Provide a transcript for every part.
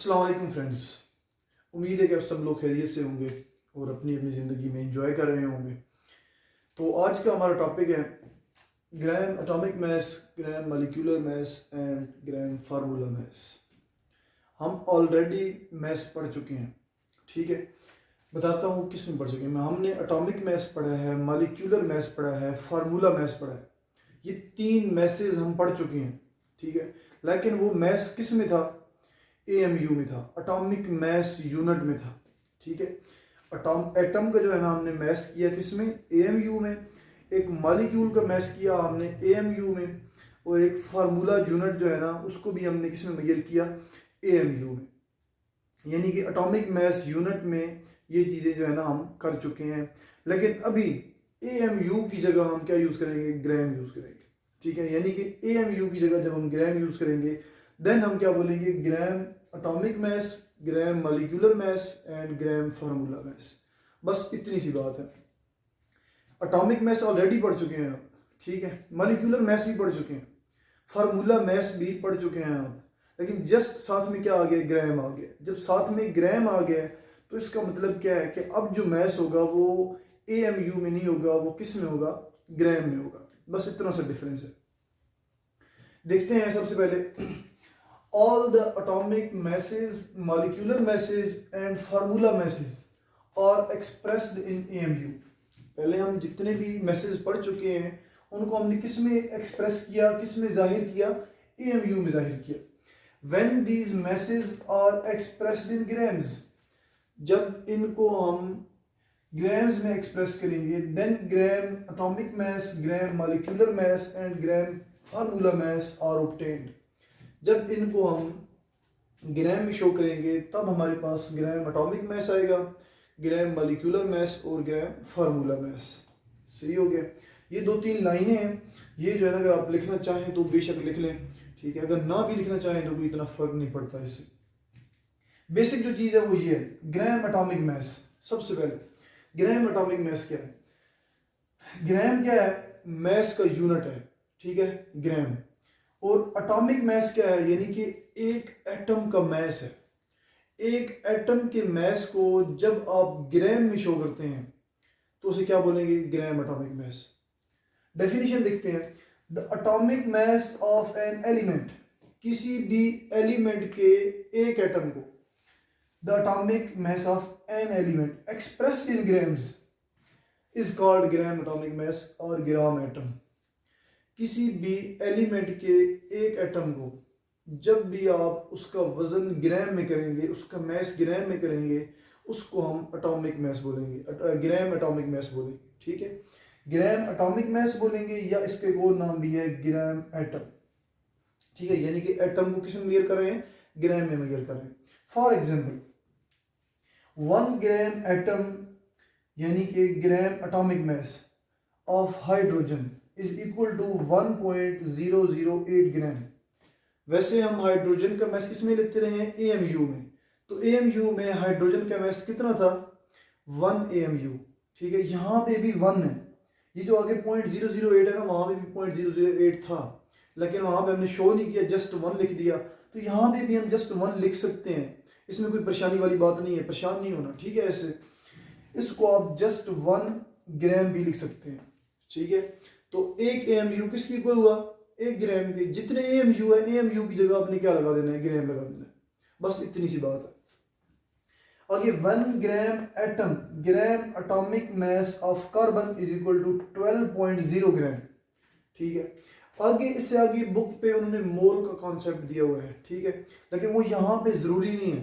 अस्सलाम वालेकुम फ्रेंड्स। उम्मीद है कि आप सब लोग खैरियत से होंगे और अपनी अपनी ज़िंदगी में एंजॉय कर रहे होंगे। तो आज का हमारा टॉपिक है ग्राम atomic mass, gram molecular mass and gram formula मास। हम ऑलरेडी मास पढ़ चुके हैं, ठीक है। बताता हूँ किस में पढ़ चुके हैं। हमने एटॉमिक मास पढ़ा है, मॉलिक्यूलर मास पढ़ा है, फार्मूला मास पढ़ा है। ये तीन मैसेज हम पढ़ चुके हैं, ठीक है। लेकिन वो मैस किस में था? एएमयू में था, एटॉमिक मास यूनिट में था, ठीक है। एटम का जो है ना हमने मैस किया किस में? एएमयू में। एक मॉलिक्यूल का मैस किया हमने एएमयू में, और एक फार्मूला यूनिट जो है ना उसको भी हमने किस में मेजर किया? एएमयू में। यानी कि एटॉमिक मास यूनिट में ये चीज़ें जो है ना हम कर चुके हैं। लेकिन अभी एएमयू की जगह हम क्या यूज़ करेंगे? ग्राम यूज़ करेंगे, ठीक है। यानी कि एएमयू की जगह जब हम ग्राम यूज़ करेंगे देन हम क्या बोलेंगे? ग्राम atomic mass, gram molecular mass and gram formula मास। बस इतनी सी बात है। एटॉमिक मास ऑलरेडी पढ़ चुके हैं आप, ठीक है। मॉलिक्यूलर मास भी पढ़ चुके हैं, फार्मूला मास भी पढ़ चुके हैं आप। लेकिन जस्ट साथ में क्या आ गया? ग्राम आ गया। जब साथ में ग्राम आ गया तो इसका मतलब क्या है कि अब जो मास होगा वो एएमयू में नहीं होगा, वो किस में होगा? ग्राम में होगा। बस इतना सा डिफरेंस है। देखते हैं सबसे पहले all the atomic masses, molecular masses and formula masses are expressed in AMU। पहले हम जितने भी मैसेज पढ़ चुके हैं उनको हमने किस में एक्सप्रेस किया, किस में जाहिर किया? AMU में जाहिर किया। When these masses are expressed in grams, जब इनको हम ग्राम्स में एक्सप्रेस करेंगे then gram atomic mass, gram molecular mass and gram formula mass are obtained. जब इनको हम ग्राम में शो करेंगे तब हमारे पास ग्राम एटॉमिक मास आएगा, ग्राम मॉलिक्यूलर मास और ग्राम फार्मूला मास। सही हो गया। ये दो तीन लाइनें हैं, ये जो है ना अगर आप लिखना चाहें तो बेशक लिख लें, ठीक है। अगर ना भी लिखना चाहें तो कोई इतना फर्क नहीं पड़ता इससे। बेसिक जो चीज़ है वो ये है, ग्राम एटॉमिक मास। सबसे पहले ग्राम एटॉमिक मास क्या है? ग्राम क्या है? मास का यूनिट है, ठीक है, ग्राम। और एटॉमिक मास क्या है? यानी कि एक एटम का मास है। एक एटम के मास को जब आप ग्राम में शो करते हैं तो उसे क्या बोलेंगे? ग्राम एटॉमिक मास। डेफिनेशन देखते हैं। The atomic mass of an element, किसी भी एलिमेंट के एक एटम को, the atomic mass of an element expressed in grams is called gram atomic मास और ग्राम एटम। किसी भी एलिमेंट के एक एटम को जब भी आप उसका वजन ग्राम में करेंगे, उसका मास ग्राम में करेंगे, उसको हम एटॉमिक मास बोलेंगे, ग्राम एटॉमिक मास बोलेंगे, ठीक है। ग्राम एटॉमिक मास बोलेंगे या इसके एक और नाम भी है ग्राम एटम, ठीक है। यानी कि एटम को किस में मेजर कर रहे हैं? ग्राम में मेजर कर रहे हैं। फॉर एग्जाम्पल 1 ग्राम एटम यानी कि gram atomic mass of hydrogen is equal to 1.008 gram. वैसे हम हाइड्रोजन का मास किस में लेते रहे हैं? एएमयू में। तो एएमयू में हाइड्रोजन का मास कितना था? 1 एएमयू, ठीक है। यहाँ पे भी 1 है। ये जो आगे 0.008 है ना, वहाँ पे भी 0.008 था, लेकिन वहाँ पे हमने शो नहीं किया, जस्ट 1 लिख दिया। तो यहाँ पे भी हम जस्ट 1 लिख सकते हैं, इसमें कोई परेशानी वाली बात नहीं है, परेशान नहीं होना, ठीक है। ऐसे इसको आप जस्ट 1 ग्राम भी लिख सकते हैं, ठीक है। तो एक एएमयू किसकी इक्वल हुआ? 1 ग्राम के। जितने एएमयू है, एएमयू की जगह आपने क्या लगा देना है? ग्राम लगा देना है। बस इतनी सी बात है। आगे 1 gram atom, gram atomic mass of carbon is equal to 12.0 gram, ठीक है। आगे इससे आगे बुक पे उन्होंने मोल का कॉन्सेप्ट दिया हुआ है, ठीक है, लेकिन वो यहाँ पे ज़रूरी नहीं है।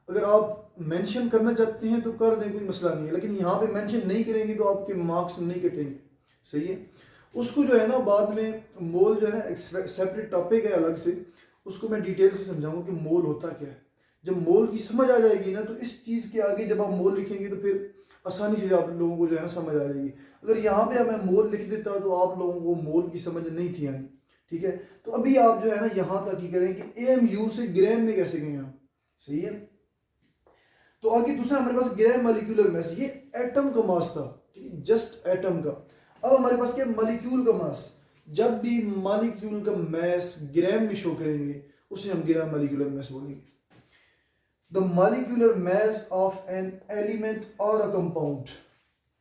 अगर आप मेंशन करना चाहते हैं तो कर दें, कोई मसला नहीं है, लेकिन यहाँ पे मेंशन नहीं करेंगे तो आपके मार्क्स नहीं कटेंगे, सही है। उसको जो है ना बाद में मोल जो है ना एक सेपरेट टॉपिक है अलग से, उसको मैं डिटेल से समझाऊंगा कि मोल होता क्या है। जब मोल की समझ आ जाएगी ना तो इस चीज़ के आगे जब आप मोल लिखेंगे तो फिर आसानी से आप लोगों को जो है ना समझ आ जाएगी। अगर यहाँ पे मैं मोल लिख देता तो आप लोगों को मोल की समझ नहीं थी आनी, ठीक है। तो अभी आप जो है ना यहाँ तक ही करें कि एएमयू से ग्राम में कैसे गए आप, सही है। तो आगे दूसरा हमारे पास ग्राम मॉलिक्यूलर मास, ये एटम का मास था, ठीक है, जस्ट एटम का। अब हमारे पास क्या? मॉलिक्यूल का मास। जब भी मॉलिक्यूल का मास ग्राम में शो करेंगे उसे हम ग्राम मॉलिक्यूलर मास बोलेंगे। The molecular mass of an element और अ कंपाउंड।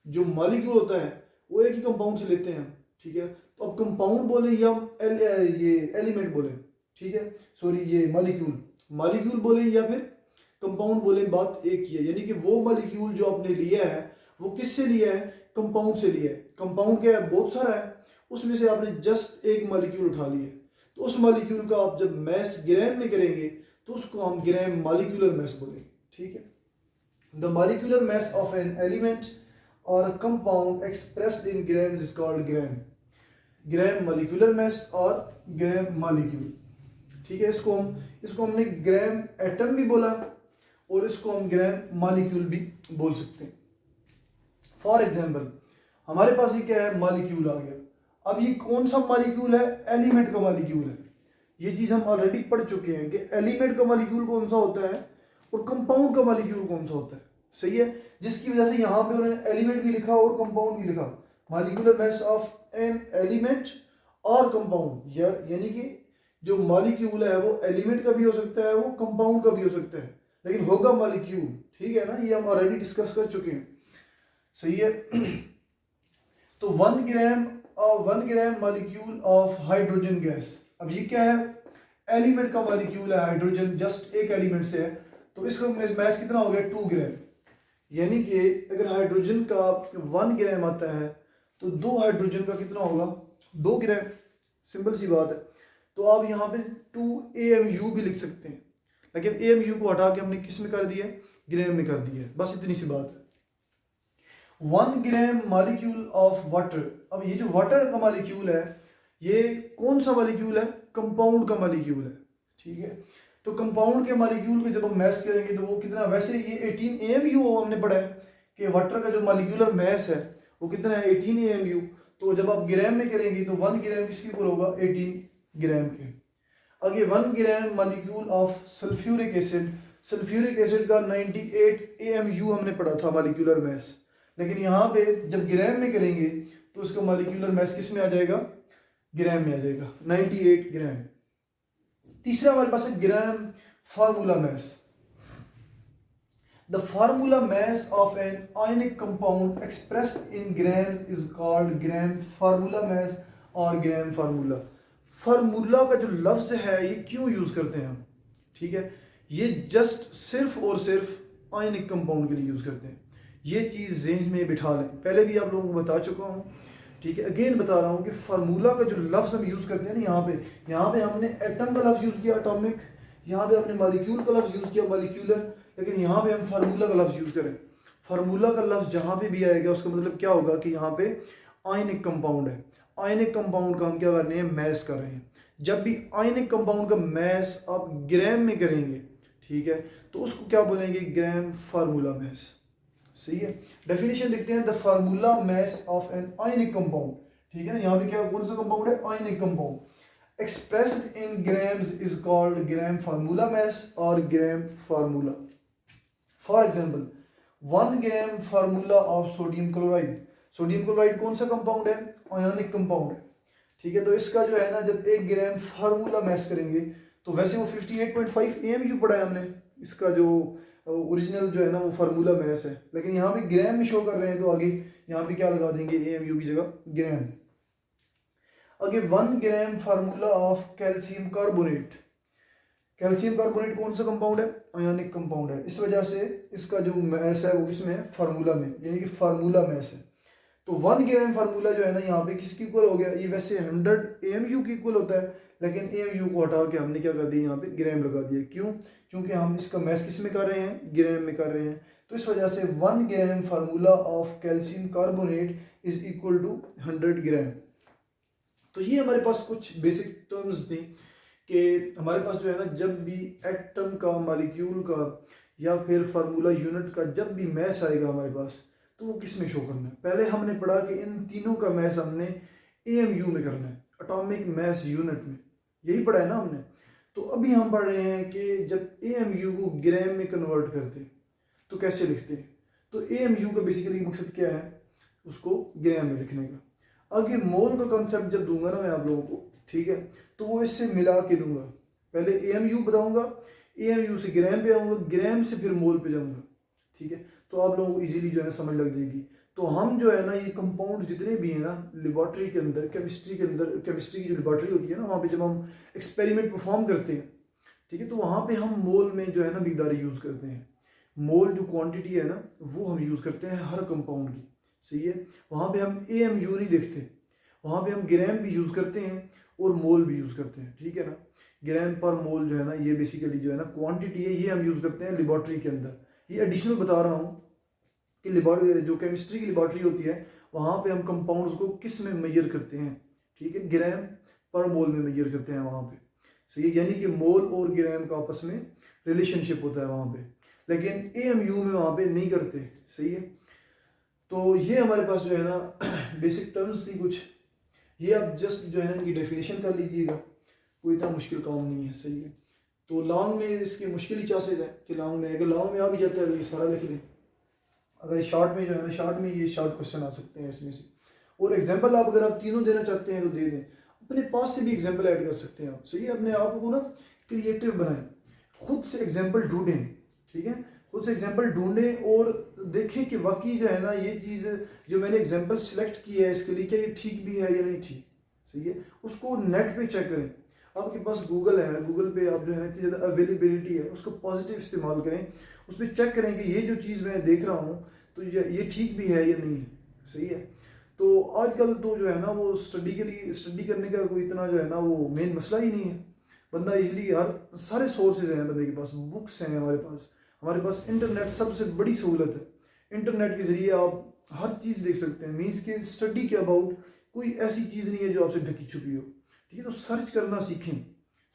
जो मॉलिक्यूल होता है वो एक ही कंपाउंड से लेते हैं, ठीक है। तो अब कंपाउंड बोले या ये एलिमेंट बोले, ठीक है, सॉरी ये मॉलिक्यूल बोले या फिर कंपाउंड बोले, बात एक ही है। यानी कि वो मॉलिक्यूल जो आपने लिया है वो किससे लिया है, कंपाउंड से लिया है। कंपाउंड क्या है, बहुत सारा है, उसमें से आपने जस्ट एक मॉलिक्यूल उठा लिया। तो उस मॉलिक्यूल का आप जब मैस ग्राम में करेंगे तो उसको हम ग्राम मॉलिक्यूलर मैस बोलेंगे, ठीक है। The molecular mass of an element और a compound expressed in grams is called gram molecular mass और ग्राम मॉलिक्यूल, ठीक है। इसको हमने ग्राम एटम भी बोला और इसको हम ग्राम मॉलिक्यूल भी बोल सकते हैं। फॉर एग्जाम्पल हमारे पास ये क्या है, मॉलिक्यूल आ गया। अब ये कौन सा मॉलिक्यूल है, एलिमेंट का मॉलिक्यूल है। ये चीज हम ऑलरेडी पढ़ चुके हैं कि एलिमेंट का मॉलिक्यूल कौन सा होता है और कंपाउंड का मॉलिक्यूल कौन सा होता है, सही है। जिसकी वजह से यहाँ पे उन्होंने एलिमेंट भी लिखा और कंपाउंड भी लिखा। Molecular mass of an element और कंपाउंड, यानी कि जो मॉलिक्यूल है वो एलिमेंट का भी हो सकता है, वो कंपाउंड का भी हो सकता है, लेकिन होगा मॉलिक्यूल, ठीक है ना। ये हम ऑलरेडी डिस्कस कर चुके हैं, सही है। तो 1 gram molecule of hydrogen gas. अब ये क्या है, एलिमेंट का मॉलिक्यूल है, हाइड्रोजन जस्ट एक एलिमेंट से है, तो इसका मास कितना हो गया, 2 ग्राम। यानी कि अगर हाइड्रोजन का 1 ग्राम आता है तो 2 हाइड्रोजन का कितना होगा, 2 ग्राम। सिंपल सी बात है। तो आप यहाँ पे 2 AMU भी लिख सकते हैं, लेकिन AMU को हटा के हमने किस में कर दिया, ग्राम में कर दिया, बस इतनी सी बात है। 1 ग्राम मॉलिक्यूल ऑफ वाटर। अब ये जो वाटर का मॉलिक्यूल है ये कौन सा मॉलिक्यूल है, कंपाउंड का मॉलिक्यूल है, ठीक है। तो कंपाउंड के मॉलिक्यूल के जब हम मैस करेंगे तो वो कितना, वैसे ये 18 AMU हमने पढ़ा है कि वाटर का जो मॉलिक्यूलर मैस है वो कितना है, 18 AMU। तो जब आप ग्राम में करेंगे तो 1 ग्राम किसके इक्वल होगा, 18 ग्राम के। आगे 1 gram molecule of sulphuric acid. Sulphuric acid का 98 AMU हमने पढ़ा था मॉलिक्यूलर मैस, लेकिन यहाँ पे जब ग्राम में करेंगे तो उसका मॉलिक्यूलर मैस किस में आ जाएगा, ग्राम में आ जाएगा, 98 ग्राम। तीसरा हमारे पास है gram formula mass. The formula mass of an ionic compound expressed in gram is called gram formula mass और ग्राम फार्मूला। फार्मूला का जो लफ्ज है ये क्यों यूज करते हैं हम, ठीक है, ये जस्ट सिर्फ और सिर्फ आयनिक कंपाउंड के लिए यूज करते हैं। ये चीज़ ज़हन में बिठा लें, पहले भी आप लोगों को बता चुका हूँ, ठीक है। अगेन बता रहा हूँ कि फार्मूला का जो लफ्ज़ हम यूज़ करते हैं ना, यहाँ पे हमने एटम का लफ्ज़ यूज़ किया एटॉमिक, यहाँ पे हमने मॉलिक्यूल का लफ्ज़ यूज़ किया मॉलिक्यूलर, लेकिन यहाँ पे हम फार्मूला का लफ्ज़ यूज़ करें। फार्मूला का लफ्ज़ जहाँ पे भी आएगा उसका मतलब क्या होगा कि यहाँ पे आयनिक कंपाउंड है। आयनिक कंपाउंड का हम क्या कर रहे हैं, मैस कर रहे हैं। जब भी आयनिक कंपाउंड का मैस आप ग्राम में करेंगे, ठीक है, तो उसको क्या बोलेंगे, ग्राम फार्मूला मैस, सही है। डेफिनेशन देखते हैं, the formula mass of an ionic compound, ठीक है ना। यहाँ पे क्या कौन सा कंपाउंड है, ionic compound expressed in grams is called gram formula mass और gram formula. For example 1 gram formula of sodium chloride. Sodium chloride कौन सा कंपाउंड है, आयनिक कंपाउंड है, ठीक है। तो इसका जो है ना, जब 1 ग्राम फार्मूला मैस करेंगे तो वैसे वो 58.5 AMU पढ़ा है हमने, इसका जो ओरिजिनल जो है ना वो फार्मूला मैस है, लेकिन यहाँ पे ग्राम में शो कर रहे हैं तो आगे यहाँ पे क्या लगा देंगे, AMU की जगह ग्राम। आगे 1 gram formula of calcium carbonate. Calcium carbonate कौन सा कंपाउंड है, आयनिक कंपाउंड है, इस वजह से इसका जो मैस है वो किसमें है, फार्मूला में, यानी कि फार्मूला मैस है। तो 1 ग्राम फार्मूला जो है ना यहाँ पे किसकी इक्वल हो गया, ये वैसे 100 AMU की इक्वल होता है, लेकिन AMU को हटा के हमने क्या कर दिया, यहाँ पे ग्राम लगा दिया। क्यों, क्योंकि हम इसका मैस किस में कर रहे हैं, ग्राम में कर रहे हैं। तो इस वजह से 1 gram formula of calcium carbonate is equal to 100 gram. तो ये हमारे पास कुछ बेसिक टर्म्स थी कि हमारे पास जो है ना, जब भी एटम का, मॉलिक्यूल का या फिर फार्मूला यूनिट का जब भी मैस आएगा हमारे पास, तो वो किस में शो करना है। पहले हमने पढ़ा कि इन तीनों का मैस हमने AMU में करना है, एटॉमिक मैस यूनिट में, यही पढ़ा है ना हमने। तो अभी हम पढ़ रहे हैं कि जब AMU को ग्राम में कन्वर्ट करते हैं तो कैसे लिखते हैं। तो AMU का बेसिकली मकसद क्या है, उसको ग्राम में लिखने का। आगे मोल का कॉन्सेप्ट जब दूंगा ना मैं आप लोगों को, ठीक है, तो वो इससे मिला के दूंगा। पहले AMU बताऊंगा, AMU से ग्राम पे आऊँगा, ग्राम से फिर मोल पे जाऊँगा, ठीक है। तो आप लोगों को इजीली जो है ना समझ लग जाएगी। तो हम जो है ना ये कंपाउंड जितने भी हैं ना लेबॉर्ट्री के अंदर, केमिस्ट्री के अंदर, केमिस्ट्री की जो लेबॉर्ट्री होती है ना, वहाँ पे जब हम एक्सपेरिमेंट परफॉर्म करते हैं, ठीक है, तो वहाँ पे हम मोल में जो है ना मिकदार यूज़ करते हैं। मोल जो क्वांटिटी है ना वो हम यूज़ करते हैं हर कंपाउंड की, सही है। वहाँ पे हम AMU नहीं देखते, वहाँ पे हम ग्राम भी यूज़ करते हैं और मोल भी यूज़ करते हैं, ठीक है ना। ग्राम पर मोल जो है ना ये बेसिकली जो है ना क्वांटिटी है, ये हम यूज़ करते हैं लेबॉर्ट्री के अंदर। ये एडिशनल बता रहा हूँ कि जो केमिस्ट्री की लेबॉर्ट्री होती है वहाँ पे हम कंपाउंड्स को किस में मेजर करते हैं, ठीक है, ग्राम पर मोल में मेजर करते हैं वहाँ पे, सही है। यानी कि मोल और ग्राम का आपस में रिलेशनशिप होता है वहाँ पे, लेकिन AMU में वहाँ पे नहीं करते, सही है। तो ये हमारे पास जो है ना बेसिक टर्म्स थी कुछ, ये आप जस्ट जो है ना इनकी डेफिनेशन कर लीजिएगा, कोई इतना मुश्किल काम नहीं है, सही है। तो लॉन्ग में इसके मुश्किल ही चांसेस है कि लॉन्ग में, अगर लॉन्ग में आ भी जाता है तो ये सारा लिख दें, अगर शॉर्ट में जो है ना शॉर्ट में ये शॉर्ट क्वेश्चन आ सकते हैं इसमें से। और एग्जांपल आप अगर आप तीनों देना चाहते हैं तो दे दें, अपने पास से भी एग्जांपल ऐड कर सकते हैं आप, सही है। अपने आप को ना क्रिएटिव बनाएं, खुद से एग्जांपल ढूंढें, ठीक है, खुद से एग्जांपल ढूंढें और देखें कि वाकई जो है ना ये चीज़ जो मैंने एग्जांपल सिलेक्ट की है इसके लिए क्या ये ठीक भी है या नहीं ठीक, सही है। उसको नेट पे चेक करें, आपके पास गूगल है, गूगल पे आप जो है ना इतनी ज़्यादा अवेलेबिलिटी है, उसको पॉजिटिव इस्तेमाल करें, उस पर चेक करें कि ये जो चीज़ मैं देख रहा हूँ तो ये ठीक भी है या नहीं है, सही है। तो आजकल तो जो है ना वो स्टडी के लिए, स्टडी करने का कोई इतना जो है ना वो मेन मसला ही नहीं है। बंदा इजली हर सारे सोर्सेज हैं बंदे के पास, बुक्स हैं हमारे पास इंटरनेट सबसे बड़ी सहूलत है। इंटरनेट के ज़रिए आप हर चीज़ देख सकते हैं, मीन्स के स्टडी के अबाउट कोई ऐसी चीज़ नहीं है जो आपसे ढकी छुपी हो, ठीक है। तो सर्च करना सीखें,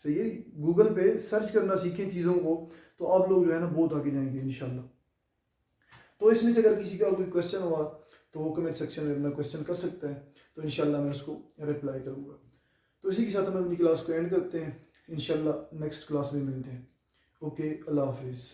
सही है, गूगल पे सर्च करना सीखें चीज़ों को, तो आप लोग जो है ना बहुत आगे जाएंगे इंशाल्लाह। तो इसमें से अगर किसी का कोई क्वेश्चन हुआ तो वो कमेंट सेक्शन में अपना क्वेश्चन कर सकता है, तो इंशाल्लाह मैं उसको रिप्लाई करूँगा। तो इसी के साथ हम अपनी क्लास को एंड करते हैं, इंशाल्लाह नेक्स्ट क्लास में मिलते हैं। ओके, अल्लाह हाफिज़।